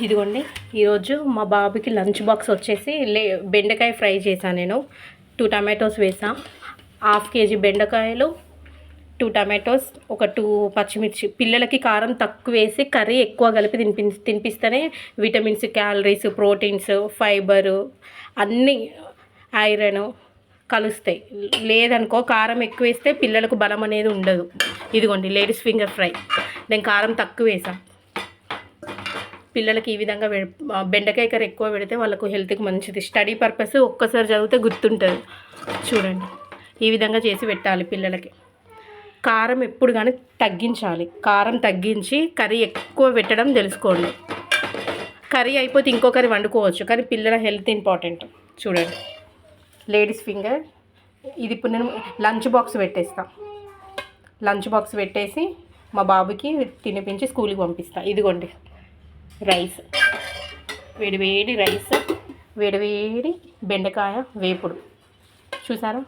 ఇదిగోండి ఈరోజు మా బాబుకి లంచ్ బాక్స్ వచ్చేసి బెండకాయ ఫ్రై చేశాను నేను. 2 టమాటోస్ వేసా, 1/2 కేజీ బెండకాయలు, 2 టమాటోస్, ఒక 2 పచ్చిమిర్చి. పిల్లలకి కారం తక్కువ వేసి కర్రీ ఎక్కువ కలిపి తినిపిస్తేనే విటమిన్స్, క్యాలరీస్, ప్రోటీన్స్, ఫైబరు అన్నీ, ఐరన్ కలుస్తాయి. లేదనుకో కారం ఎక్కువ వేస్తే పిల్లలకు బలం అనేది ఉండదు. ఇదిగోండి లేడీస్ ఫింగర్ ఫ్రై, నేను కారం తక్కువ వేసాను. పిల్లలకి ఈ విధంగా బెండకాయ కర్రీ ఎక్కువ పెడితే వాళ్ళకు హెల్త్కి మంచిది. స్టడీ పర్పస్ ఒక్కసారి చదివితే గుర్తుంటుంది. చూడండి ఈ విధంగా చేసి పెట్టాలి పిల్లలకి. కారం ఎప్పుడు కానీ తగ్గించాలి. కారం తగ్గించి కర్రీ ఎక్కువ పెట్టడం తెలుసుకోండి. కర్రీ అయిపోతే ఇంకో కర్రీ వండుకోవచ్చు, కానీ పిల్లల హెల్త్ ఇంపార్టెంట్. చూడండి లేడీస్ ఫింగర్. ఇది ఇప్పుడు నేను లంచ్ బాక్స్ పెట్టేస్తాను. లంచ్ బాక్స్ పెట్టేసి మా బాబుకి తినిపించి స్కూల్కి పంపిస్తాను. ఇదిగోండి రైస్, వేడివేడి రైస్, వేడివేడి బెండకాయ వేపుడు. చూసారా?